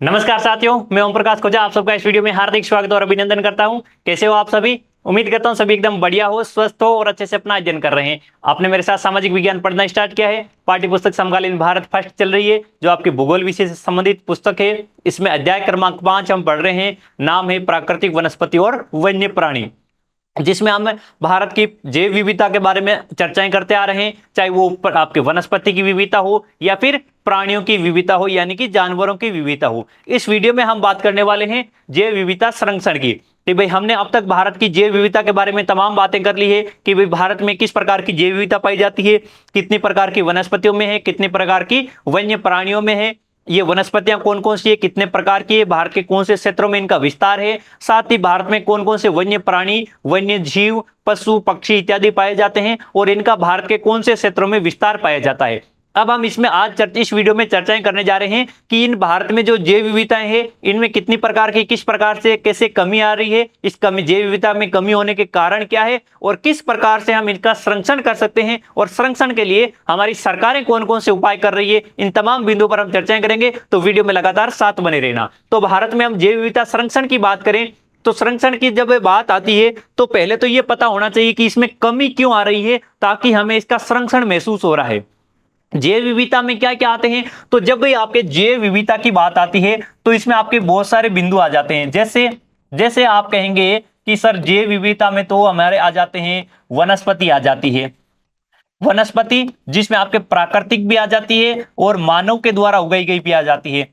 नमस्कार साथियों, मैं ओम प्रकाश खोजा आप सबका इस वीडियो में हार्दिक स्वागत और अभिनंदन करता हूं। कैसे हो आप सभी? उम्मीद करता हूं सभी एकदम बढ़िया हो, स्वस्थ हो और अच्छे से अपना अध्ययन कर रहे हैं। आपने मेरे साथ सामाजिक विज्ञान पढ़ना स्टार्ट किया है। पाठ्य पुस्तक समकालीन भारत फर्स्ट चल रही है, जो आपके भूगोल विषय से संबंधित पुस्तक है। इसमें अध्याय क्रमांक 5 हम पढ़ रहे हैं। नाम है प्राकृतिक वनस्पति और वन्य प्राणी, जिसमें हम भारत की जैव विविधता के बारे में चर्चाएं करते आ रहे हैं। चाहे वो ऊपर आपके वनस्पति की विविधता हो या फिर प्राणियों की विविधता हो, यानी कि जानवरों की विविधता हो। इस वीडियो में हम बात करने वाले हैं जैव विविधता संरक्षण की। तो भाई हमने अब तक भारत की जैव विविधता के बारे में तमाम बातें कर ली है कि भाई भारत में किस प्रकार की जैव विविधता पाई जाती है, कितनी प्रकार की वनस्पतियों में है, कितने प्रकार की वन्य प्राणियों में है, ये वनस्पतियां कौन कौन सी है, कितने प्रकार की है, भारत के कौन से क्षेत्रों में इनका विस्तार है, साथ ही भारत में कौन कौन से वन्य प्राणी, वन्य जीव, पशु पक्षी इत्यादि पाए जाते हैं और इनका भारत के कौन से क्षेत्रों में विस्तार पाया जाता है। अब हम इसमें आज इस वीडियो में चर्चाएं करने जा रहे हैं कि इन भारत में जो जैव विविधताएं हैं, इनमें कितनी प्रकार की, किस प्रकार से, कैसे कमी आ रही है, इस कमी जैव विविधता में कमी होने के कारण क्या है और किस प्रकार से हम इनका संरक्षण कर सकते हैं और संरक्षण के लिए हमारी सरकारें कौन कौन से उपाय कर रही है। इन तमाम बिंदुओं पर हम चर्चाएं करेंगे, तो वीडियो में लगातार साथ बने रहना। तो भारत में हम जैव विविधता संरक्षण की बात करें तो संरक्षण की जब बात आती है तो पहले तो यह पता होना चाहिए कि इसमें कमी क्यों आ रही है, ताकि हमें इसका संरक्षण महसूस हो रहा है। जैव विविधता में क्या क्या आते हैं, तो जब भी आपके जैव विविधता की बात आती है तो इसमें आपके बहुत सारे बिंदु आ जाते हैं। जैसे जैसे आप कहेंगे कि सर जैव विविधता में तो हमारे आ जाते हैं, वनस्पति आ जाती है, वनस्पति जिसमें आपके प्राकृतिक भी आ जाती है और मानव के द्वारा उगाई गई भी आ जाती है।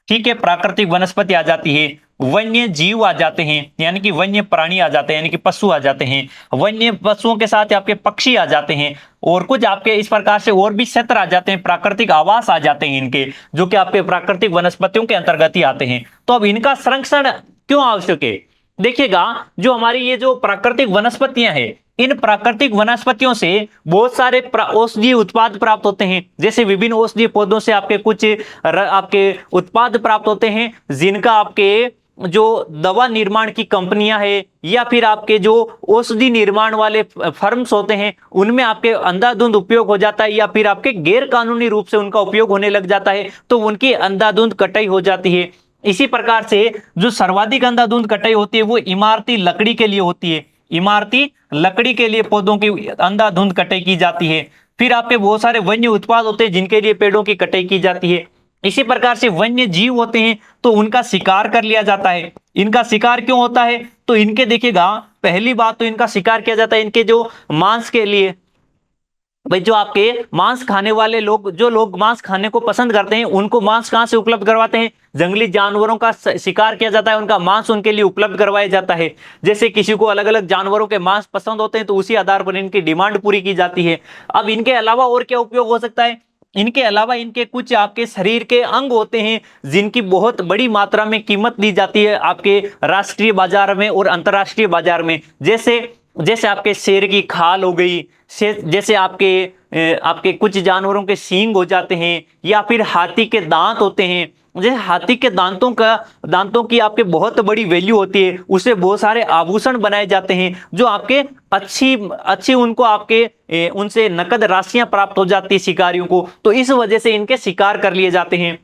ठीक है, प्राकृतिक वनस्पति आ जाती है, वन्य जीव आ जाते हैं यानी कि वन्य प्राणी आ जाते हैं, यानी कि पशु आ जाते हैं, वन्य पशुओं के साथ आपके पक्षी आ जाते हैं और कुछ आपके इस प्रकार से और भी क्षेत्र आ जाते हैं, प्राकृतिक आवास आ जाते हैं इनके, जो कि आपके प्राकृतिक वनस्पतियों के अंतर्गत ही आते हैं। तो अब इनका संरक्षण क्यों आवश्यक है? देखिएगा, जो हमारी ये जो प्राकृतिक वनस्पतियां हैं, इन प्राकृतिक वनस्पतियों से बहुत सारे औषधीय उत्पाद प्राप्त होते हैं। जैसे विभिन्न औषधीय पौधों से आपके कुछ आपके उत्पाद प्राप्त होते हैं, जिनका आपके जो दवा निर्माण की कंपनियां हैं या फिर आपके जो औषधि निर्माण वाले फर्म्स होते हैं, उनमें आपके अंधाधुंध उपयोग हो जाता है या फिर आपके गैर कानूनी रूप से उनका उपयोग होने लग जाता है, तो उनकी अंधाधुंध कटाई हो जाती है। इसी प्रकार से जो सर्वाधिक अंधाधुंध कटाई होती है वो इमारती लकड़ी के लिए होती है। इमारती लकड़ी के लिए पौधों की अंधाधुंध कटाई की जाती है। फिर आपके बहुत सारे वन्य उत्पाद होते हैं जिनके लिए पेड़ों की कटाई की जाती है। इसी प्रकार से वन्य जीव होते हैं तो उनका शिकार कर लिया जाता है। इनका शिकार क्यों होता है? तो इनके देखिएगा, पहली बात तो इनका शिकार किया जाता है इनके जो मांस के लिए। भाई जो आपके मांस खाने वाले लोग, जो लोग मांस खाने को पसंद करते हैं, उनको मांस कहां से उपलब्ध करवाते हैं? जंगली जानवरों का शिकार किया जाता है, उनका मांस उनके लिए उपलब्ध करवाया जाता है। जैसे किसी को अलग अलग जानवरों के मांस पसंद होते हैं तो उसी आधार पर इनकी डिमांड पूरी की जाती है। अब इनके अलावा और क्या उपयोग हो सकता है? इनके अलावा इनके कुछ आपके शरीर के अंग होते हैं जिनकी बहुत बड़ी मात्रा में कीमत दी जाती है आपके राष्ट्रीय बाजार में और अंतर्राष्ट्रीय बाजार में। जैसे जैसे आपके शेर की खाल हो गई, जैसे आपके कुछ जानवरों के सींग हो जाते हैं, या फिर हाथी के दांत होते हैं। जैसे हाथी के दांतों की आपके बहुत बड़ी वैल्यू होती है, उससे बहुत सारे आभूषण बनाए जाते हैं जो आपके अच्छी उनको आपके उनसे नकद राशियां प्राप्त हो जाती है शिकारियों को, तो इस वजह से इनके शिकार कर लिए जाते हैं।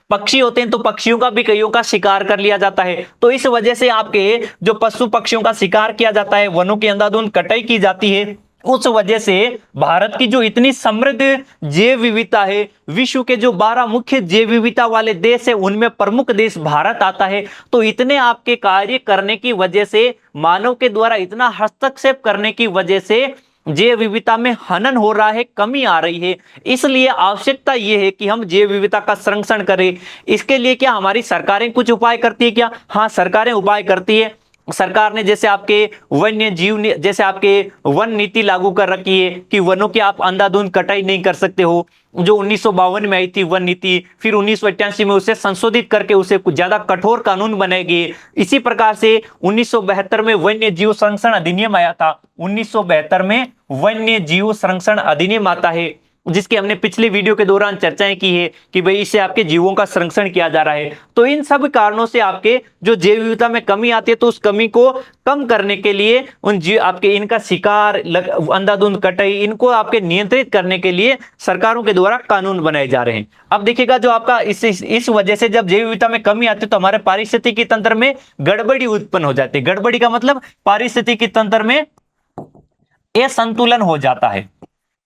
पक्षी होते हैं तो पक्षियों का भी कईयों का शिकार कर लिया जाता है, तो इस वजह से आपके जो पशु पक्षियों का शिकार किया जाता है, वनों की अंधाधुंध कटाई की जाती है। उस वजह से भारत की जो इतनी समृद्ध जैव विविधता है, विश्व के जो 12 मुख्य जैव विविधता वाले देश है उनमें प्रमुख देश भारत आता है। तो इतने आपके कार्य करने की वजह से, मानव के द्वारा इतना हस्तक्षेप करने की वजह से जैव विविधता में हनन हो रहा है, कमी आ रही है। इसलिए आवश्यकता यह है कि हम जैव विविधता का संरक्षण करें। इसके लिए क्या हमारी सरकारें कुछ उपाय करती है क्या? हाँ, सरकारें उपाय करती है। सरकार ने जैसे आपके वन्य जीव जैसे आपके वन नीति लागू कर रखी है कि वनों की आप अंधाधुंध कटाई नहीं कर सकते हो, जो 1952 में आई थी वन नीति। फिर 1988 में उसे संशोधित करके उसे कुछ ज्यादा कठोर कानून बनाए गए। इसी प्रकार से 1972 में वन्य जीव संरक्षण अधिनियम आया था। 1972 में वन्य जीव संरक्षण अधिनियम आता है। जिसकी हमने पिछली वीडियो के दौरान चर्चाएं की है कि भाई इससे आपके जीवों का संरक्षण किया जा रहा है। तो इन सब कारणों से आपके जो जैव विविधता में कमी आती है, तो उस कमी को कम करने के लिए उन जीव आपके इनका शिकार, अंधाधुंध कटाई, इनको आपके नियंत्रित करने के लिए सरकारों के द्वारा कानून बनाए जा रहे हैं। अब देखिएगा, जो आपका इस वजह से जब जैव विविधता में कमी आती है तो हमारे पारिस्थितिकी तंत्र में गड़बड़ी उत्पन्न हो जाती है। गड़बड़ी का मतलब पारिस्थितिकी तंत्र में असंतुलन हो जाता है।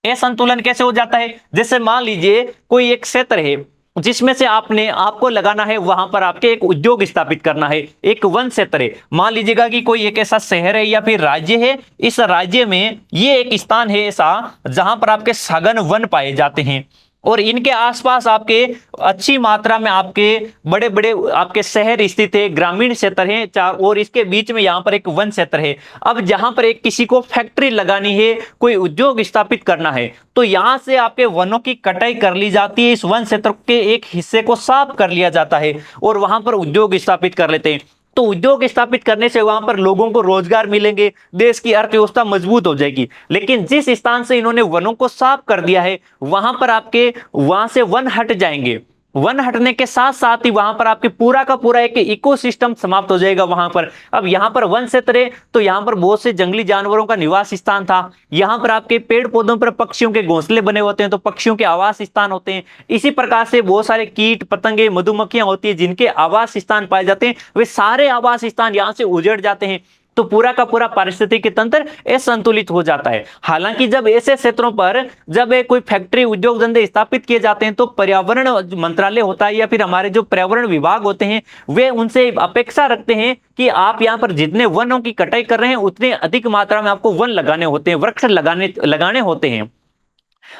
असंतुलन कैसे हो जाता है? जैसे मान लीजिए कोई एक क्षेत्र है जिसमें से आपको लगाना है, वहां पर आपके एक उद्योग स्थापित करना है, एक वन क्षेत्र है। मान लीजिएगा कि कोई एक ऐसा शहर है या फिर राज्य है, इस राज्य में ये एक स्थान है ऐसा जहां पर आपके सघन वन पाए जाते हैं और इनके आसपास आपके अच्छी मात्रा में आपके बड़े बड़े आपके शहर स्थित है, ग्रामीण क्षेत्र है, और इसके बीच में यहाँ पर एक वन क्षेत्र है। अब जहां पर एक किसी को फैक्ट्री लगानी है, कोई उद्योग स्थापित करना है, तो यहां से आपके वनों की कटाई कर ली जाती है, इस वन क्षेत्र के एक हिस्से को साफ कर लिया जाता है और वहां पर उद्योग स्थापित कर लेते हैं। तो उद्योग स्थापित करने से वहां पर लोगों को रोजगार मिलेंगे, देश की अर्थव्यवस्था मजबूत हो जाएगी। लेकिन जिस स्थान से इन्होंने वनों को साफ कर दिया है, वहां से वन हट जाएंगे। वन हटने के साथ साथ ही वहां पर आपके पूरा का पूरा एक इकोसिस्टम समाप्त हो जाएगा वहां पर। अब यहां पर वन क्षेत्र है तो यहां पर बहुत से जंगली जानवरों का निवास स्थान था। यहां पर आपके पेड़ पौधों पर पक्षियों के घोंसले बने होते हैं, तो पक्षियों के आवास स्थान होते हैं। इसी प्रकार से बहुत सारे कीट पतंगे, मधुमक्खियां होती है जिनके आवास स्थान पाए जाते हैं, वे सारे आवास स्थान यहां से उजड़ जाते हैं। तो पूरा का पूरा पारिस्थितिकी तंत्र असंतुलित हो जाता है। हालांकि जब ऐसे क्षेत्रों पर जब कोई फैक्ट्री, उद्योग धंधे स्थापित किए जाते हैं तो पर्यावरण मंत्रालय होता है या फिर हमारे जो पर्यावरण विभाग होते हैं, वे उनसे अपेक्षा रखते हैं कि आप यहाँ पर जितने वनों की कटाई कर रहे हैं उतने अधिक मात्रा में आपको वन लगाने होते हैं, वृक्ष लगाने होते हैं।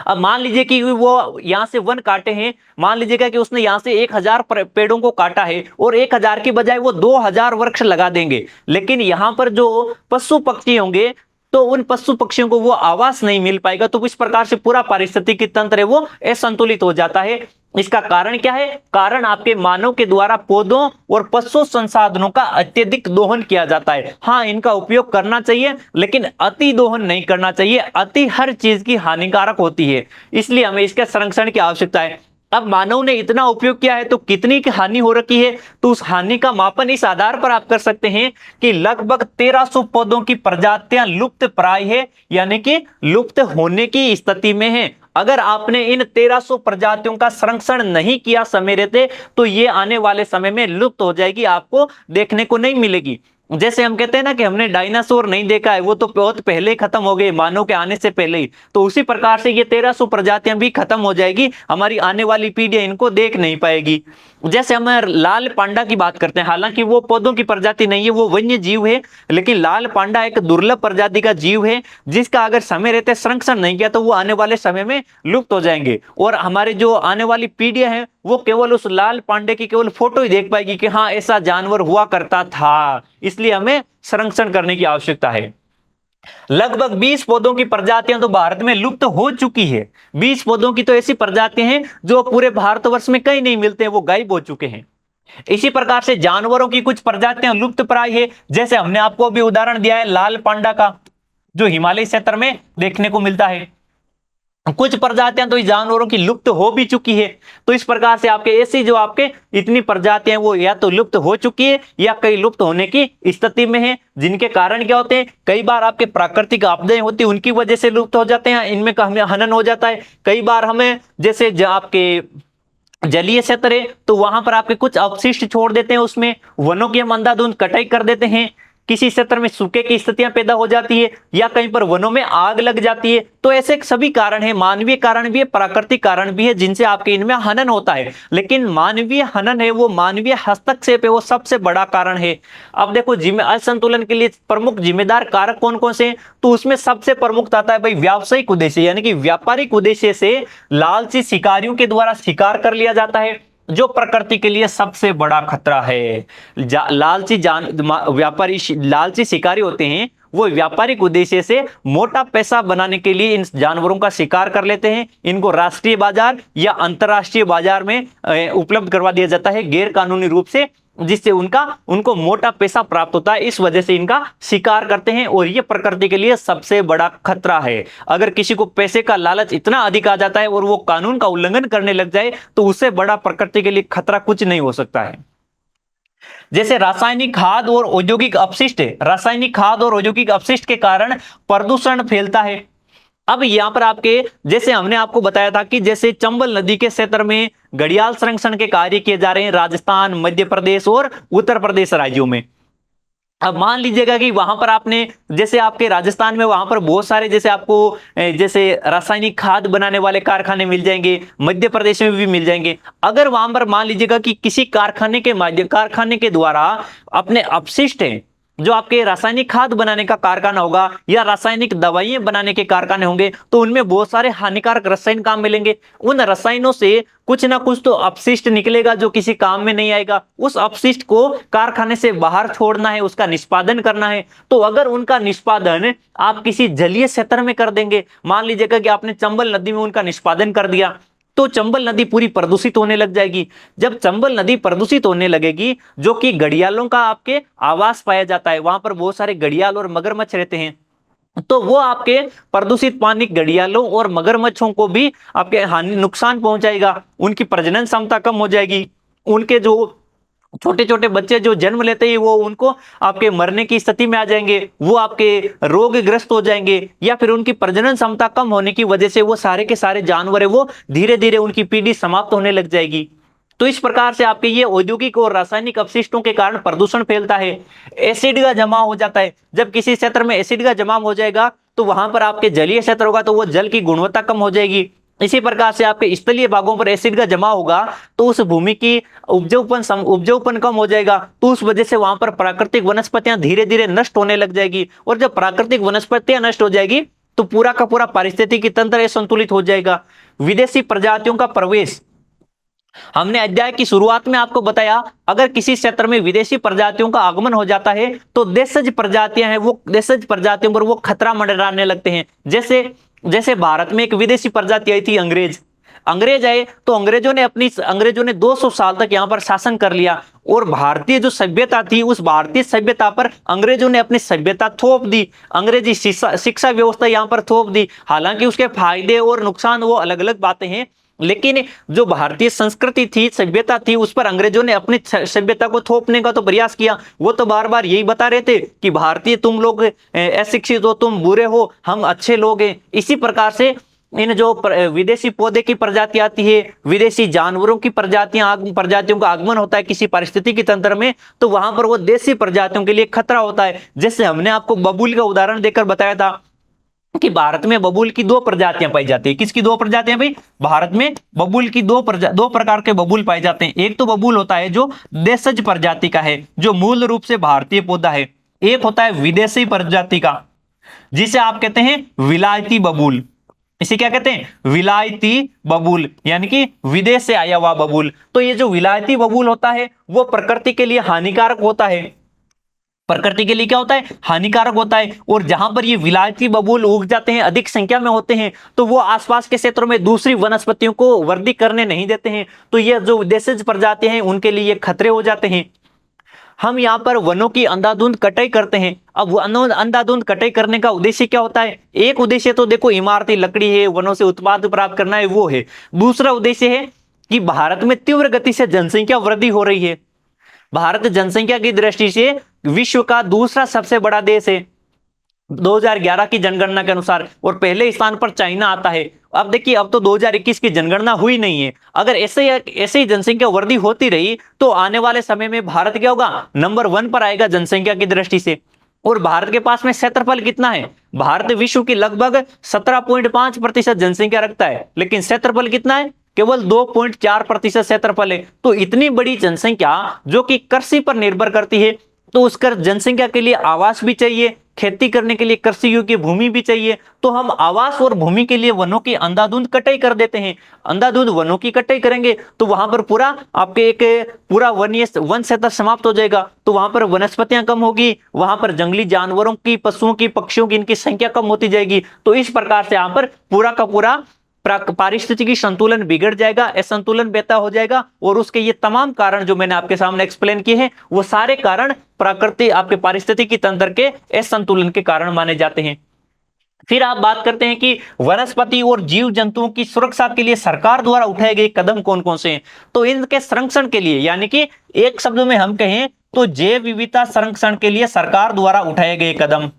अब मान लीजिए कि वो यहां से वन काटे हैं, मान लीजिएगा कि उसने यहां से 1000 पेड़ों को काटा है और 1000 की बजाय वो 2000 वृक्ष लगा देंगे, लेकिन यहां पर जो पशु पक्षी होंगे तो उन पशु पक्षियों को वो आवास नहीं मिल पाएगा। तो इस प्रकार से पूरा पारिस्थितिकी तंत्र है वो असंतुलित हो जाता है। इसका कारण क्या है? कारण आपके मानव के द्वारा पौधों और पशु संसाधनों का अत्यधिक दोहन किया जाता है। हाँ, इनका उपयोग करना चाहिए लेकिन अति दोहन नहीं करना चाहिए। अति हर चीज की हानिकारक होती है, इसलिए हमें इसके संरक्षण की आवश्यकता है। अब मानव ने इतना उपयोग किया है तो कितनी की हानि हो रखी है, तो उस हानि का मापन इस आधार पर आप कर सकते हैं कि लगभग 1300 पौधों की प्रजातियां लुप्त प्राय है, यानी कि लुप्त होने की स्थिति में है। अगर आपने इन 1300 प्रजातियों का संरक्षण नहीं किया समय रहते तो ये आने वाले समय में लुप्त हो जाएगी, आपको देखने को नहीं मिलेगी। जैसे हम कहते हैं ना कि हमने डायनासोर नहीं देखा है, वो तो बहुत पहले ही खत्म हो गए, मानव के आने से पहले ही। तो उसी प्रकार से ये 1300 प्रजातियां भी खत्म हो जाएगी, हमारी आने वाली पीढ़ी इनको देख नहीं पाएगी। जैसे हम लाल पांडा की बात करते हैं, हालांकि वो पौधों की प्रजाति नहीं है, वो वन्य जीव है, लेकिन लाल पांडा एक दुर्लभ प्रजाति का जीव है जिसका अगर समय रहते संरक्षण नहीं किया तो वो आने वाले समय में लुप्त हो जाएंगे। और हमारे जो आने वाली पीढ़ियां हैं वो केवल उस लाल पांडे की केवल फोटो ही देख पाएगी कि हाँ ऐसा जानवर हुआ करता था। इसलिए हमें संरक्षण करने की आवश्यकता है। लगभग 20 पौधों की प्रजातियां तो भारत में लुप्त हो चुकी है। 20 पौधों की तो ऐसी प्रजातियां हैं जो पूरे भारतवर्ष में कहीं नहीं मिलते हैं, वो गायब हो चुके हैं। इसी प्रकार से जानवरों की कुछ प्रजातियां लुप्त प्राय है, जैसे हमने आपको अभी उदाहरण दिया है लाल पांडा का, जो हिमालय क्षेत्र में देखने को मिलता है। कुछ प्रजातियां तो इस जानवरों की लुप्त हो भी चुकी है। तो इस प्रकार से आपके ऐसी जो आपके इतनी प्रजातियां वो या तो लुप्त हो चुकी है या कई लुप्त होने की स्थिति में है, जिनके कारण क्या होते हैं, कई बार आपके प्राकृतिक आपदाएं होती है उनकी वजह से लुप्त हो जाते हैं, इनमें हनन हो जाता है। कई बार हमें जैसे आपके जलीय क्षेत्र है तो वहां पर आपके कुछ अवशिष्ट छोड़ देते हैं, उसमें वनों की हम अंधाधुंध कटाई कर देते हैं। किसी क्षेत्र में सूखे की स्थितियां पैदा हो जाती है या कहीं पर वनों में आग लग जाती है। तो ऐसे सभी कारण है, मानवीय कारण भी है, प्राकृतिक कारण भी है, जिनसे आपके इनमें हनन होता है। लेकिन मानवीय हनन है वो मानवीय हस्तक्षेप है, वो सबसे बड़ा कारण है। अब देखो असंतुलन के लिए प्रमुख जिम्मेदार कारक कौन कौन से हैं, तो उसमें सबसे प्रमुख आता है भाई व्यावसायिक उद्देश्य, यानी कि व्यापारिक उद्देश्य से लालची शिकारियों के द्वारा शिकार कर लिया जाता है, जो प्रकृति के लिए सबसे बड़ा खतरा है। लालची शिकारी होते हैं, वो व्यापारिक उद्देश्य से मोटा पैसा बनाने के लिए इन जानवरों का शिकार कर लेते हैं। इनको राष्ट्रीय बाजार या अंतरराष्ट्रीय बाजार में उपलब्ध करवा दिया जाता है गैर कानूनी रूप से, जिससे उनको मोटा पैसा प्राप्त होता है, इस वजह से इनका शिकार करते हैं और ये प्रकृति के लिए सबसे बड़ा खतरा है। अगर किसी को पैसे का लालच इतना अधिक आ जाता है और वो कानून का उल्लंघन करने लग जाए तो उससे बड़ा प्रकृति के लिए खतरा कुछ नहीं हो सकता है। जैसे रासायनिक खाद और औद्योगिक अपशिष्ट, रासायनिक खाद और औद्योगिक अपशिष्ट के कारण प्रदूषण फैलता है। अब यहां पर आपके, जैसे हमने आपको बताया था कि जैसे चंबल नदी के क्षेत्र में घड़ियाल संरक्षण के कार्य किए जा रहे हैं राजस्थान, मध्य प्रदेश और उत्तर प्रदेश राज्यों में। अब मान लीजिएगा कि वहां पर आपने, जैसे आपके राजस्थान में वहां पर बहुत सारे जैसे आपको जैसे रासायनिक खाद बनाने वाले कारखाने मिल जाएंगे, मध्य प्रदेश में भी मिल जाएंगे। अगर वहां पर मान लीजिएगा कि किसी कारखाने के द्वारा अपने अपशिष्ट हैं, जो आपके रासायनिक खाद बनाने का कारखाना होगा या रासायनिक दवाइयां बनाने के कारखाने होंगे, तो उनमें बहुत सारे हानिकारक रसायन काम मिलेंगे। उन रसायनों से कुछ ना कुछ तो अपशिष्ट निकलेगा जो किसी काम में नहीं आएगा। उस अपशिष्ट को कारखाने से बाहर छोड़ना है, उसका निष्पादन करना है। तो अगर उनका निष्पादन आप किसी जलीय क्षेत्र में कर देंगे, मान लीजिएगा कि आपने चंबल नदी में उनका निष्पादन कर दिया, तो चंबल नदी पूरी प्रदूषित होने लग जाएगी। जब चंबल नदी प्रदूषित होने लगेगी, जो कि घड़ियालों का आपके आवास पाया जाता है, वहां पर बहुत सारे घड़ियाल और मगरमच्छ रहते हैं, तो वो आपके प्रदूषित पानी घड़ियालों और मगरमच्छों को भी आपके नुकसान पहुंचाएगा। उनकी प्रजनन क्षमता कम हो जाएगी। उनके जो छोटे छोटे बच्चे जो जन्म लेते ही वो उनको आपके मरने की स्थिति में आ जाएंगे, वो आपके रोगग्रस्त हो जाएंगे, या फिर उनकी प्रजनन क्षमता कम होने की वजह से वो सारे के सारे जानवर है वो धीरे धीरे उनकी पीढ़ी समाप्त होने लग जाएगी। तो इस प्रकार से आपके ये औद्योगिक और रासायनिक अपशिष्टों के कारण प्रदूषण फैलता है। एसिड का जमाव हो जाता है। जब किसी क्षेत्र में एसिड का जमाव हो जाएगा तो वहां पर आपके जलीय क्षेत्र होगा तो वो जल की गुणवत्ता कम हो जाएगी। इसी प्रकार से आपके स्थलीय भागों पर एसिड का जमा होगा तो उस भूमि की उपजाऊपन कम हो जाएगा, तो उस वजह से वहां पर प्राकृतिक वनस्पतियां धीरे धीरे नष्ट होने लग जाएगी। और जब प्राकृतिक वनस्पतियां नष्ट हो जाएगी तो पूरा का पूरा पारिस्थितिकी तंत्र संतुलित हो जाएगा। विदेशी प्रजातियों का प्रवेश, हमने अध्याय की शुरुआत में आपको बताया, अगर किसी क्षेत्र में विदेशी प्रजातियों का आगमन हो जाता है तो देशज प्रजातियां हैं वो देशज प्रजातियों पर वो खतरा मंडराने लगते हैं। जैसे भारत में एक विदेशी प्रजाति आई थी अंग्रेज आए तो अंग्रेजों ने 200 साल तक यहाँ पर शासन कर लिया और भारतीय जो सभ्यता थी उस भारतीय सभ्यता पर अंग्रेजों ने अपनी सभ्यता थोप दी, अंग्रेजी शिक्षा व्यवस्था यहाँ पर थोप दी। हालांकि उसके फायदे और नुकसान वो अलग अलग बातें हैं, लेकिन जो भारतीय संस्कृति थी, सभ्यता थी, उस पर अंग्रेजों ने अपनी सभ्यता को थोपने का तो प्रयास किया। वो तो बार बार यही बता रहे थे कि भारतीय तुम लोग अशिक्षित हो, तुम बुरे हो, हम अच्छे लोग हैं। इसी प्रकार से इन जो विदेशी पौधे की प्रजाति आती है, विदेशी जानवरों की प्रजातियों का आगमन होता है किसी पारिस्थितिकी तंत्र में, तो वहां पर वो देशी प्रजातियों के लिए खतरा होता है। जैसे हमने आपको बबूल का उदाहरण देकर बताया था कि भारत में बबूल की 2 प्रजातियां पाई जाती है। किसकी 2 प्रजातियां भाई? भारत में बबूल की 2 प्रकार के बबूल पाए जाते हैं। एक तो बबूल होता है जो देशज प्रजाति का है, जो मूल रूप से भारतीय पौधा है। एक होता है विदेशी प्रजाति का, जिसे आप कहते हैं विलायती बबूल। इसे क्या कहते हैं? विलायती बबूल, यानी कि विदेश से आया हुआ बबूल। तो ये जो विलायती बबूल होता है वो प्रकृति के लिए हानिकारक होता है। प्रकृति के लिए क्या होता है? हानिकारक होता है। और जहां पर ये विलायती बबूल उग जाते हैं, अधिक संख्या में होते हैं, तो वो आसपास के क्षेत्रों में दूसरी वनस्पतियों को वृद्धि करने नहीं देते हैं। तो ये जो देशज प्रजातियां हैं उनके लिए खतरे हो जाते हैं। हम यहाँ पर वनों की अंधाधुंध कटाई करते हैं। अब अंधाधुंध कटाई करने का उद्देश्य क्या होता है? एक उद्देश्य तो देखो इमारती लकड़ी है, वनों से उत्पाद प्राप्त करना है, वो है। दूसरा उद्देश्य है कि भारत में तीव्र गति से जनसंख्या वृद्धि हो रही है। भारत जनसंख्या की दृष्टि से विश्व का दूसरा सबसे बड़ा देश है 2011 की जनगणना के अनुसार, और पहले स्थान पर चाइना आता है। अब देखिए, अब तो 2021 की जनगणना हुई नहीं है। अगर ऐसे ही जनसंख्या वृद्धि होती रही तो आने वाले समय में भारत क्या होगा? नंबर 1 पर आएगा जनसंख्या की दृष्टि से। और भारत के पास में क्षेत्रफल कितना है? भारत विश्व की लगभग 17.5% जनसंख्या रखता है, लेकिन क्षेत्रफल कितना है? केवल 2.4% क्षेत्रफल है। तो इतनी बड़ी जनसंख्या जो कि कृषि पर निर्भर करती है, तो उस जनसंख्या के लिए आवास भी चाहिए, खेती करने के लिए कृषि योग्य भूमि भी चाहिए। तो हम आवास और भूमि के लिए वनों की अंधाधुंध कटाई कर देते हैं। अंधाधुंध वनों की कटाई करेंगे तो वहां पर पूरा आपके एक पूरा वन क्षेत्र समाप्त हो जाएगा। तो वहां पर वनस्पतियां कम होगी, वहां पर जंगली जानवरों की, पशुओं की, पक्षियों की, इनकी संख्या कम होती जाएगी। तो इस प्रकार से यहाँ पर पूरा का पूरा पारिस्थितिकी संतुलन बिगड़ जाएगा, असंतुलन पैदा हो जाएगा, और उसके ये तमाम कारण जो मैंने आपके सामने एक्सप्लेन किए हैं वो सारे कारण प्रकृति आपके पारिस्थितिकी तंत्र के असंतुलन के कारण माने जाते हैं। फिर आप बात करते हैं कि वनस्पति और जीव जंतुओं की सुरक्षा के लिए सरकार द्वारा उठाए गए कदम कौन कौन से हैं। तो इनके संरक्षण के लिए, यानी कि एक शब्द में हम कहें तो जैव विविधता संरक्षण के लिए सरकार द्वारा उठाए गए कदम,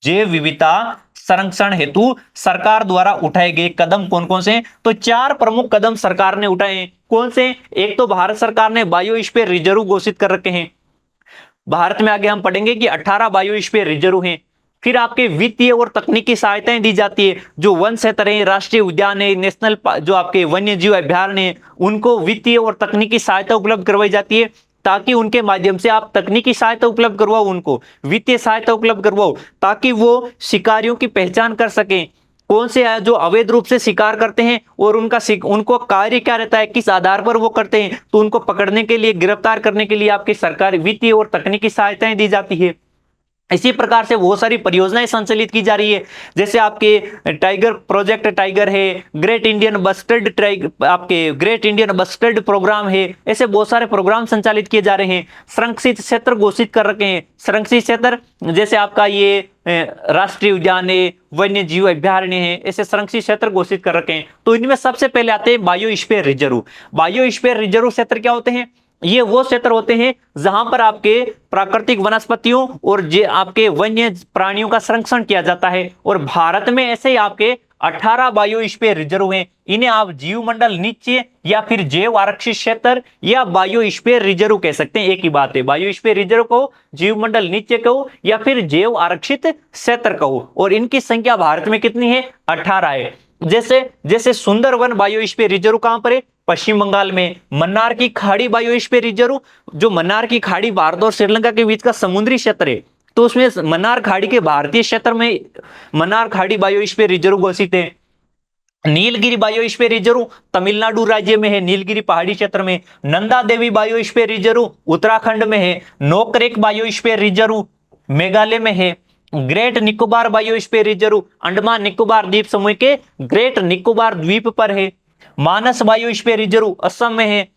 जैव विविधता संरक्षण हेतु सरकार द्वारा उठाए गए कदम कौन कौन से हैं। तो 4 प्रमुख कदम सरकार ने उठाए हैं। कौन से? एक तो भारत सरकार ने बायोस्फीयर रिजर्व घोषित कर रखे हैं। भारत में आगे हम पढ़ेंगे कि 18 बायोस्फीयर रिजर्व हैं। फिर आपके वित्तीय और तकनीकी सहायताएं दी जाती है, जो वन क्षेत्र है, राष्ट्रीय उद्यान है, नेशनल जो आपके वन्य जीव अभ्यारण्य है, उनको वित्तीय और तकनीकी सहायता उपलब्ध करवाई जाती है, ताकि उनके माध्यम से आप तकनीकी सहायता उपलब्ध करवाओ, उनको वित्तीय सहायता उपलब्ध करवाओ, ताकि वो शिकारियों की पहचान कर सकें, कौन से जो अवैध रूप से शिकार करते हैं और उनको कार्य क्या रहता है, किस आधार पर वो करते हैं, तो उनको पकड़ने के लिए, गिरफ्तार करने के लिए आपकी सरकार वित्तीय और तकनीकी सहायताएं दी जाती है। इसी प्रकार से बहुत सारी परियोजनाएं संचालित की जा रही है, जैसे आपके टाइगर प्रोजेक्ट टाइगर है, ग्रेट इंडियन बस्टर्ड प्रोग्राम है, ऐसे बहुत सारे प्रोग्राम संचालित किए जा रहे हैं। संरक्षित क्षेत्र घोषित कर रखे हैं। संरक्षित क्षेत्र जैसे आपका ये राष्ट्रीय उद्यान है, वन्य जीव अभ्यारण्य है, ऐसे संरक्षित क्षेत्र घोषित कर रखे हैं। तो इनमें सबसे पहले आते हैं बायोस्फीयर रिजर्व। बायोस्फीयर रिजर्व क्षेत्र क्या होते हैं? ये वो क्षेत्र होते हैं जहां पर आपके प्राकृतिक वनस्पतियों और आपके वन्य प्राणियों का संरक्षण किया जाता है। और भारत में ऐसे ही आपके 18 बायोस्फीयर रिजर्व हैं। इन्हें आप जीवमंडल नित्य या फिर जैव आरक्षित क्षेत्र या बायोस्फीयर रिजर्व कह सकते हैं, एक ही बात है। बायोस्फीयर रिजर्व कहो, जीवमंडल नित्य कहो या फिर जैव आरक्षित क्षेत्र कहो। और इनकी संख्या भारत में कितनी है? 18 है। जैसे सुंदरवन बायोस्फीयर रिजर्व कहां पर है? पश्चिम बंगाल में। मन्नार की खाड़ी बायोस्फीयर रिजर्व, जो मन्नार की खाड़ी भारत और श्रीलंका के बीच का समुद्री क्षेत्र है, तो उसमें मन्नार खाड़ी के भारतीय क्षेत्र में मन्नार खाड़ी बायोस्फीयर रिजर्व घोषित है। नीलगिरी बायोस्फीयर रिजर्व तमिलनाडु राज्य में है, नीलगिरी पहाड़ी क्षेत्र में। नंदा देवी बायोस्फीयर रिजर्व उत्तराखंड में है। नोकरेक बायोस्फीयर रिजर्व मेघालय में है। Great Nicobar biosphere reserve Andaman Nicobar द्वीप समूह के ग्रेट निकोबार द्वीप पर है। मानस बायोस्फीयर रिजर्व असम में है।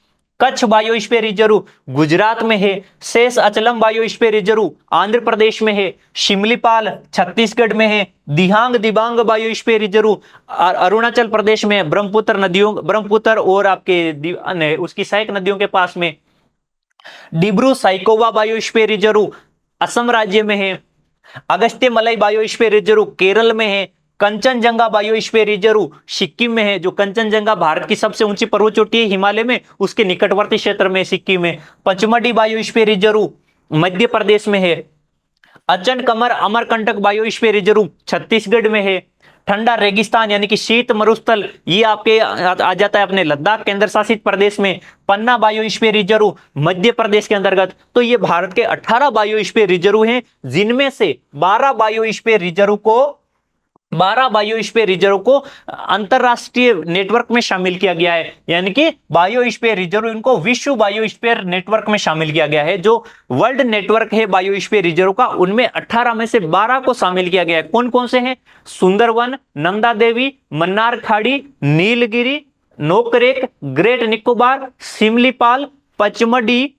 कच्छ बायोस्फीयर रिजर्व गुजरात में है। शेष अचलम बायोस्फीयर रिजर्व आंध्र प्रदेश में है। शिमलीपाल छत्तीसगढ़ में है। दिहांग दिबांग बायोस्फीयर रिजर्व अरुणाचल प्रदेश में है, ब्रह्मपुत्र और आपके उसकी सहायक नदियों के पास में। डिब्रू साइकोवा बायोस्फीयर रिजर्व असम राज्य में है। अगस्त्य मलई बायोस्फीयर रिजर्व केरल में है। कंचनजंगा बायोस्फीयर रिजर्व सिक्किम में है, जो कंचनजंगा भारत की सबसे ऊंची पर्वत चोटी है हिमालय में, उसके निकटवर्ती क्षेत्र में सिक्किम में। पचमढ़ी बायोस्फीयर रिजर्व मध्य प्रदेश में है। अचन कमर अमरकंटक बायोस्फीयर रिजर्व छत्तीसगढ़ में है। ठंडा रेगिस्तान यानी कि शीत मरुस्थल, ये आपके आ जाता है अपने लद्दाख केंद्र शासित प्रदेश में। पन्ना बायोस्फीयर रिजर्व मध्य प्रदेश के अंतर्गत। तो ये भारत के 18 बायोस्फीयर रिजर्व हैं, जिनमें से 12 बायोस्फीयर रिजर्व को अंतरराष्ट्रीय नेटवर्क में शामिल किया गया है, यानी कि बायोस्फीयर रिजर्व इनको विश्व बायोस्फीयर नेटवर्क में शामिल किया गया है। जो वर्ल्ड नेटवर्क है बायोस्फीयर रिजर्व का, उनमें 18 में से 12 को शामिल किया गया है। कौन कौन से हैं? सुंदरवन, नंदा देवी, मन्नार खाड़ी, नीलगिरी, नोकरेक, ग्रेट निकोबार, सिमलीपाल, पचमढ़ी,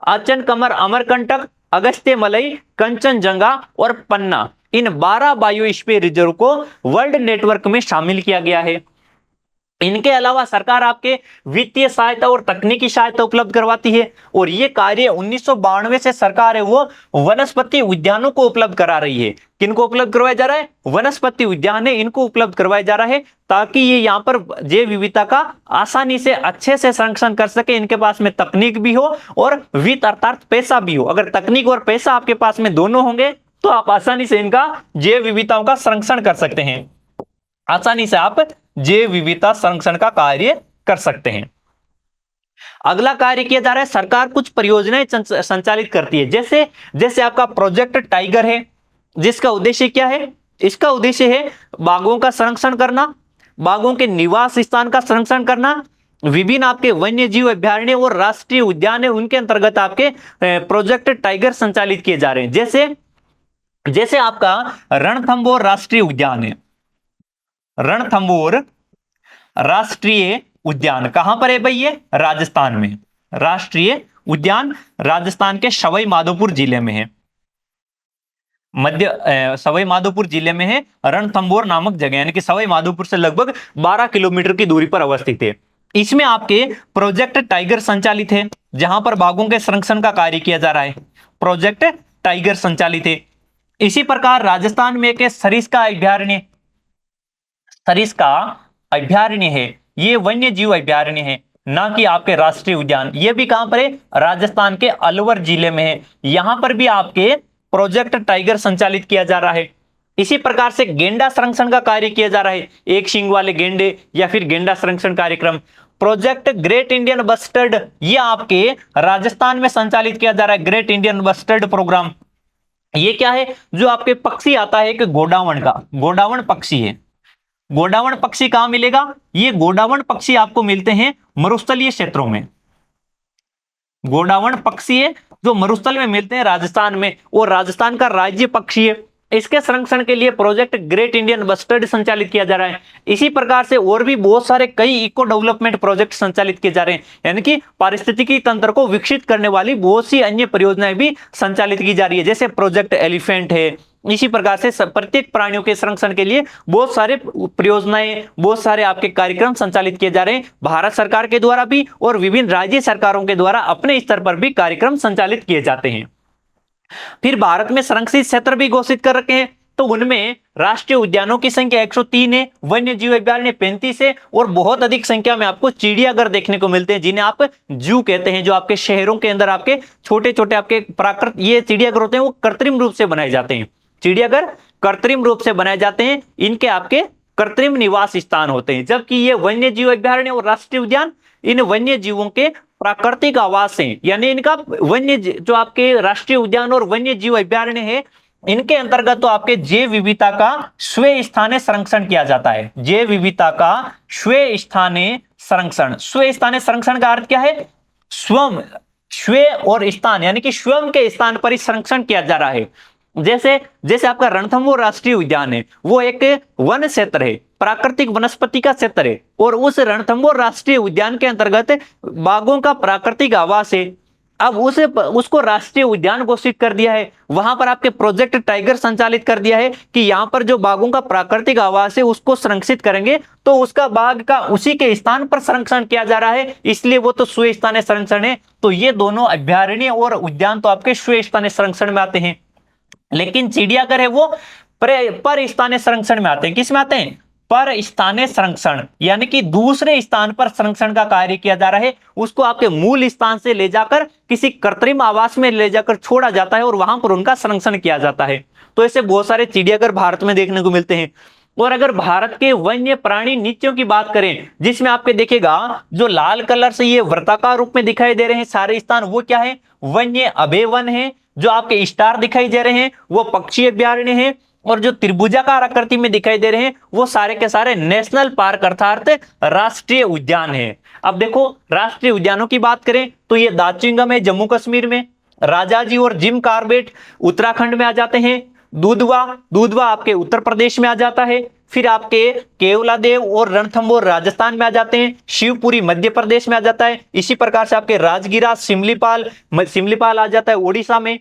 अचन कमर अमरकंटक, अगस्त्य मलई, कंचनजंगा और पन्ना। इन 12 बायोस्फीयर रिजर्व को वर्ल्ड नेटवर्क में शामिल किया गया है। इनके अलावा सरकार आपके वित्तीय सहायता और तकनीकी सहायता उपलब्ध करवाती है। और ये कार्य 1992 से सरकार है वो वनस्पति उद्यानों को उपलब्ध करा रही है। किनको उपलब्ध करवाया जा रहा है? वनस्पति उद्यान है, इनको उपलब्ध करवाया जा रहा है, ताकि ये यहाँ पर जैव विविधता का आसानी से अच्छे से संरक्षण कर सके। इनके पास में तकनीक भी हो और वित्त अर्थात पैसा भी हो। अगर तकनीक और पैसा आपके पास में दोनों होंगे तो आप आसानी से इनका जैव विविधताओं का संरक्षण कर सकते हैं। आसानी से आप जैव विविधता संरक्षण का कार्य कर सकते हैं। अगला कार्य किया जा रहा है, सरकार कुछ परियोजनाएं संचालित करती है। जैसे आपका प्रोजेक्ट टाइगर है, जिसका उद्देश्य क्या है? इसका उद्देश्य है बाघों का संरक्षण करना, बाघों के निवास स्थान का संरक्षण करना। विभिन्न आपके वन्य जीव अभ्यारण्य और राष्ट्रीय उद्यान है, उनके अंतर्गत आपके प्रोजेक्ट टाइगर संचालित किए जा रहे हैं। जैसे आपका रणथंभौर राष्ट्रीय उद्यान है, रणथंभौर राष्ट्रीय उद्यान कहां पर है भाई? ये राजस्थान में। राष्ट्रीय उद्यान राजस्थान के सवाई माधोपुर जिले में है। सवाई माधोपुर जिले में है रणथंभौर नामक जगह, यानी कि सवाई माधोपुर से लगभग 12 किलोमीटर की दूरी पर अवस्थित है। इसमें आपके प्रोजेक्ट टाइगर संचालित है, जहां पर बाघों के संरक्षण का कार्य किया जा रहा है। प्रोजेक्ट टाइगर संचालित है। इसी प्रकार राजस्थान में एक सरिस्का अभ्यारण्य, सरिस्का अभ्यारण्य है। ये वन्य जीव अभ्यारण्य है, ना कि आपके राष्ट्रीय उद्यान। ये भी कहां पर है? राजस्थान के अलवर जिले में है। यहां पर भी आपके प्रोजेक्ट टाइगर संचालित किया जा रहा है। इसी प्रकार से गेंडा संरक्षण का कार्य किया जा रहा है, एक सींग वाले गेंडे या फिर गेंडा संरक्षण कार्यक्रम। प्रोजेक्ट ग्रेट इंडियन बस्टर्ड, ये आपके राजस्थान में संचालित किया जा रहा है, ग्रेट इंडियन बस्टर्ड प्रोग्राम। ये क्या है? जो आपके पक्षी आता है, एक गोडावण का, गोडावण पक्षी है। गोडावण पक्षी कहां मिलेगा? ये गोडावण पक्षी आपको मिलते हैं मरुस्थलीय क्षेत्रों में। गोडावण पक्षी है जो मरुस्थल में मिलते हैं राजस्थान में, और राजस्थान का राज्य पक्षी है। इसके संरक्षण के लिए प्रोजेक्ट ग्रेट इंडियन बस्टर्ड संचालित किया जा रहा है। इसी प्रकार से और भी बहुत सारे कई इको डेवलपमेंट प्रोजेक्ट संचालित किए जा रहे हैं, यानी कि पारिस्थितिकी तंत्र को विकसित करने वाली बहुत सी अन्य परियोजनाएं भी संचालित की जा रही है, जैसे प्रोजेक्ट एलिफेंट है। इसी प्रकार से प्रत्येक प्राणियों के संरक्षण के लिए बहुत सारे परियोजनाएं, बहुत सारे आपके कार्यक्रम संचालित किए जा रहे हैं, भारत सरकार के द्वारा भी और विभिन्न राज्य सरकारों के द्वारा अपने स्तर पर भी कार्यक्रम संचालित किए जाते हैं। फिर भारत में संरक्षित क्षेत्र भी घोषित कर रखे हैं, तो उनमें राष्ट्रीय उद्यानों की संख्या 103 है, वन्य जीव अभ्यारण्य 35 है, और बहुत अधिक संख्या में आपको चिड़ियाघर देखने को मिलते हैं, जिन्हें आप जू कहते हैं। जो आपके शहरों के अंदर आपके छोटे छोटे आपके प्राकृतिक ये चिड़ियाघर होते हैं, वो कृत्रिम रूप से बनाए जाते हैं। चिड़ियाघर कृत्रिम रूप से बनाए जाते हैं, इनके आपके कृत्रिम निवास स्थान होते हैं। जबकि ये वन्य जीव अभ्यारण्य और राष्ट्रीय उद्यान इन वन्य जीवों के प्राकृतिक आवास हैं, यानी इनका वन्य जो आपके राष्ट्रीय उद्यान और वन्य जीव अभ्यारण्य है, इनके अंतर्गत तो आपके जैव विविधता का स्व स्थानीय संरक्षण किया जाता है। जैव विविधता का स्व स्थानीय संरक्षण। स्व स्थानीय संरक्षण का अर्थ क्या है? स्वयं, स्व और स्थान, यानी कि स्वयं के स्थान पर ही संरक्षण किया जा रहा है। जैसे जैसे आपका रणथंभौर राष्ट्रीय उद्यान है, वो एक वन क्षेत्र है, प्राकृतिक वनस्पति का क्षेत्र है, और उस रणथंभौर राष्ट्रीय उद्यान के अंतर्गत बाघों का प्राकृतिक आवास है। अब उसको राष्ट्रीय उद्यान घोषित कर दिया है, वहां पर आपके प्रोजेक्ट टाइगर संचालित कर दिया है कि यहां पर जो बाघों का प्राकृतिक आवास है उसको संरक्षित करेंगे, तो उसका बाघ का उसी के स्थान पर संरक्षण किया जा रहा है, इसलिए वो तो स्व स्थानीय संरक्षण है। तो ये दोनों अभ्यारण्य और उद्यान तो आपके स्व स्थानीय संरक्षण में आते हैं, लेकिन चिड़ियाघर है वो पर स्थानीय संरक्षण में आते हैं। किस में आते हैं? पर स्थानीय संरक्षण, यानी कि दूसरे स्थान पर संरक्षण का कार्य किया जा रहा है, उसको आपके मूल स्थान से ले जाकर किसी कृत्रिम आवास में ले जाकर छोड़ा जाता है और वहां पर उनका संरक्षण किया जाता है। तो ऐसे बहुत सारे चिड़ियाघर भारत में देखने को मिलते हैं। और अगर भारत के वन्य प्राणी नीतियों की बात करें, जिसमें आपके देखेगा जो लाल कलर से ये वृत्ताकार रूप में दिखाई दे रहे हैं सारे स्थान, वो क्या है? वन्य अभय वन है। जो आपके स्टार दिखाई दे रहे हैं वो पक्षी अभ्यारण्य है, और जो त्रिभुजाकार आकृति में दिखाई दे रहे हैं वो सारे के सारे नेशनल पार्क अर्थात राष्ट्रीय उद्यान है। अब देखो राष्ट्रीय उद्यानों की बात करें तो ये दाचिंगम है जम्मू कश्मीर में, राजाजी और जिम कॉर्बेट उत्तराखंड में आ जाते हैं, दूधवा आपके उत्तर प्रदेश में आ जाता है, फिर आपके केवलादेव और रणथंभौर राजस्थान में आ जाते हैं, शिवपुरी मध्य प्रदेश में आ जाता है। इसी प्रकार से आपके राजगिरा सिमलीपाल आ जाता है ओडिशा में,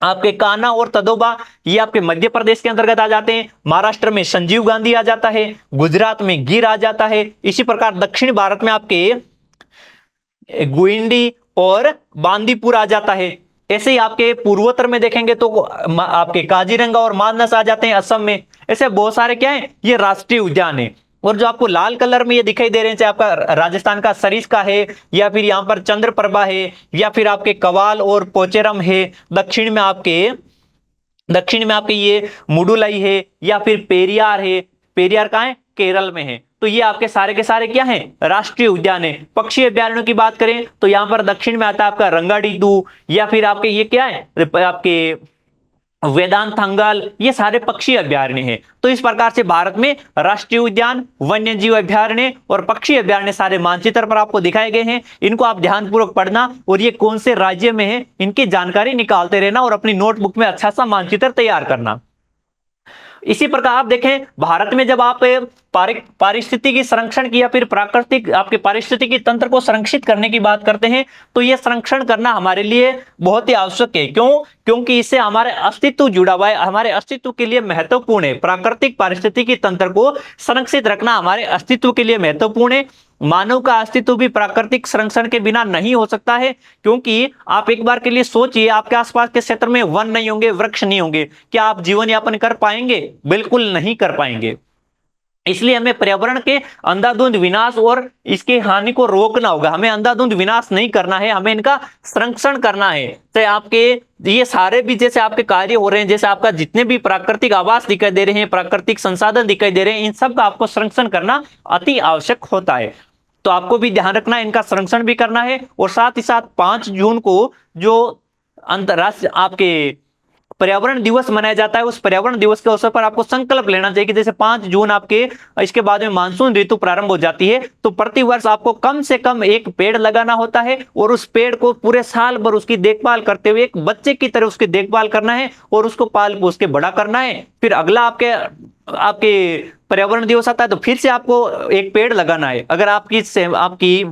आपके कान्हा और तदोबा ये आपके मध्य प्रदेश के अंतर्गत आ जाते हैं, महाराष्ट्र में संजीव गांधी आ जाता है, गुजरात में गिर आ जाता है। इसी प्रकार दक्षिण भारत में आपके गुइंडी और बांदीपुर आ जाता है। ऐसे ही आपके पूर्वोत्तर में देखेंगे तो आपके काजीरंगा और मानस आ जाते हैं असम में। ऐसे बहुत सारे क्या है? ये राष्ट्रीय उद्यान है। और जो आपको लाल कलर में ये दिखाई दे रहे हैं, चाहे आपका राजस्थान का सरिस्का है, या फिर यहाँ पर चंद्रप्रभा है, या फिर आपके कवाल और पोचेरम है, दक्षिण में आपके ये मुडुलाई है, या फिर पेरियार है। पेरियार कहाँ है? केरल में है। तो ये आपके सारे के सारे क्या हैं? राष्ट्रीय उद्यान है। पक्षी अभ्यारण्यों की बात करें तो यहाँ पर दक्षिण में आता है आपका रंगाडीडू, या फिर आपके ये क्या है? आपके वेदांतंगल, ये सारे पक्षी अभ्यारण्य हैं। तो इस प्रकार से भारत में राष्ट्रीय उद्यान, वन्य जीव अभ्यारण्य और पक्षी अभ्यारण्य सारे मानचित्र पर आपको दिखाए गए हैं। इनको आप ध्यानपूर्वक पढ़ना और ये कौन से राज्य में है इनकी जानकारी निकालते रहना और अपनी नोटबुक में अच्छा सा मानचित्र तैयार करना। इसी प्रकार आप देखें, भारत में जब आप पारिस्थितिकी संरक्षण की या फिर प्राकृतिक आपके पारिस्थितिकी तंत्र को संरक्षित करने की बात करते हैं, तो यह संरक्षण करना हमारे लिए बहुत ही आवश्यक है। क्यों? क्योंकि इससे हमारे अस्तित्व जुड़ा हुआ है, हमारे अस्तित्व के लिए महत्वपूर्ण है। प्राकृतिक पारिस्थितिकी तंत्र को संरक्षित रखना हमारे अस्तित्व के लिए महत्वपूर्ण है। मानव का अस्तित्व भी प्राकृतिक संरक्षण के बिना नहीं हो सकता है, क्योंकि आप एक बार के लिए सोचिए, आपके आसपास के क्षेत्र में वन नहीं होंगे, वृक्ष नहीं होंगे, क्या आप जीवन यापन कर पाएंगे? बिल्कुल नहीं कर पाएंगे। इसलिए हमें पर्यावरण के अंधाधुंध विनाश और इसके हानि को रोकना होगा। हमें अंधाधुंध विनाश नहीं करना है, हमें इनका संरक्षण करना है। तो आपके ये सारे भी जैसे आपके कार्य हो रहे हैं, जैसे आपका जितने भी प्राकृतिक आवास दिखाई दे रहे हैं, प्राकृतिक संसाधन दिखाई दे रहे हैं, इन सब का आपको संरक्षण करना अति आवश्यक होता है। तो आपको भी ध्यान रखना है, इनका संरक्षण भी करना है। और साथ ही साथ 5 जून को जो अंतरराष्ट्रीय आपके पर्यावरण दिवस मनाया जाता है, उस पर्यावरण दिवस के अवसर पर आपको संकल्प लेना चाहिए कि जैसे 5 जून आपके इसके बाद में मानसून ऋतु प्रारंभ हो जाती है, तो प्रति वर्ष आपको कम से कम एक पेड़ लगाना होता है और उस पेड़ को पूरे साल भर उसकी देखभाल करते हुए एक बच्चे की तरह उसकी देखभाल करना है और उसको पाल पोस के बड़ा करना है। फिर अगला आपके पर्यावरण दिवस आता है तो फिर से आपको एक पेड़ लगाना है। अगर आपकी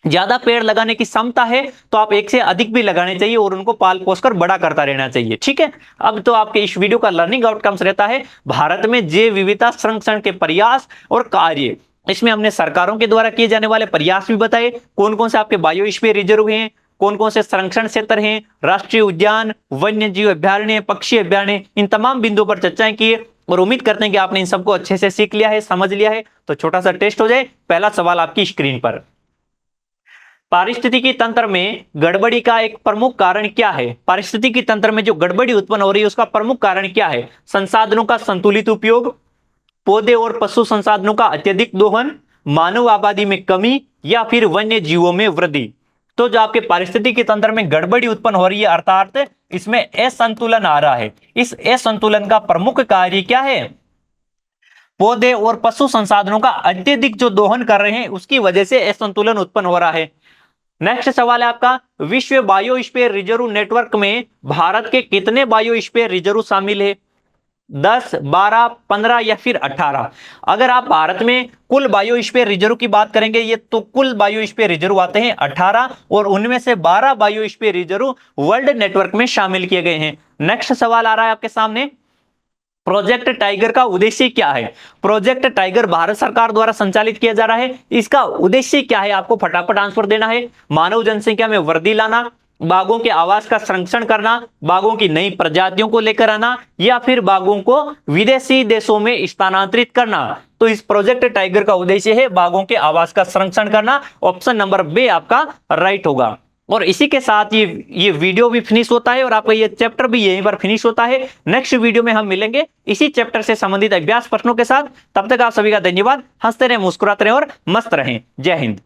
ज्यादा पेड़ लगाने की क्षमता है तो आप एक से अधिक भी लगाने चाहिए और उनको पाल पोस कर बड़ा करता रहना चाहिए। ठीक है, अब तो आपके इस वीडियो का लर्निंग आउटकम्स रहता है भारत में जैव विविधता संरक्षण के प्रयास और कार्य। इसमें हमने सरकारों के द्वारा किए जाने वाले प्रयास भी बताए, कौन कौन से आपके बायोस्फीयर रिजर्व हैं, कौन कौन से संरक्षण क्षेत्र हैं, राष्ट्रीय उद्यान, वन्य जीव अभ्यारण्य, पक्षी अभ्यारण्य, इन तमाम बिंदुओं पर चर्चाएं की और उम्मीद करते हैं कि आपने इन सबको अच्छे से सीख लिया है, समझ लिया है। तो छोटा सा टेस्ट हो जाए। पहला सवाल आपकी स्क्रीन पर, पारिस्थितिकी तंत्र में गड़बड़ी का एक प्रमुख कारण क्या है? पारिस्थितिकी तंत्र में जो गड़बड़ी उत्पन्न हो रही है उसका प्रमुख कारण क्या है? संसाधनों का संतुलित उपयोग, पौधे और पशु संसाधनों का अत्यधिक दोहन, मानव आबादी में कमी, या फिर वन्य जीवों में वृद्धि। तो जो आपके पारिस्थितिकी तंत्र में गड़बड़ी उत्पन्न हो रही है अर्थात इसमें असंतुलन आ रहा है, इस असंतुलन का प्रमुख कार्य क्या है? पौधे और पशु संसाधनों का अत्यधिक जो दोहन कर रहे हैं उसकी वजह से असंतुलन उत्पन्न हो रहा है। नेक्स्ट सवाल है आपका, विश्व बायोस्फीयर रिजर्व नेटवर्क में भारत के कितने बायोस्फीयर रिजर्व शामिल है? 10, 12, 15 या फिर 18? अगर आप भारत में कुल बायोस्फीयर रिजर्व की बात करेंगे ये तो कुल बायोस्फीयर रिजर्व आते हैं 18 और उनमें से 12 बायोस्फीयर रिजर्व वर्ल्ड नेटवर्क में शामिल किए गए हैं। नेक्स्ट सवाल आ रहा है आपके सामने, प्रोजेक्ट टाइगर का उद्देश्य क्या है? प्रोजेक्ट टाइगर भारत सरकार द्वारा संचालित किया जा रहा है, इसका उद्देश्य क्या है? आपको फटाफट आंसर देना है। मानव जनसंख्या में वृद्धि लाना, बाघों के आवास का संरक्षण करना, बाघों की नई प्रजातियों को लेकर आना, या फिर बाघों को विदेशी देशों में स्थानांतरित करना। तो इस प्रोजेक्ट टाइगर का उद्देश्य है बाघों के आवास का संरक्षण करना। ऑप्शन नंबर बी आपका राइट होगा। और इसी के साथ ये वीडियो भी फिनिश होता है और आपका ये चैप्टर भी यहीं पर फिनिश होता है। नेक्स्ट वीडियो में हम मिलेंगे इसी चैप्टर से संबंधित अभ्यास प्रश्नों के साथ। तब तक आप सभी का धन्यवाद। हंसते रहें, मुस्कुराते रहें और मस्त रहें। जय हिंद।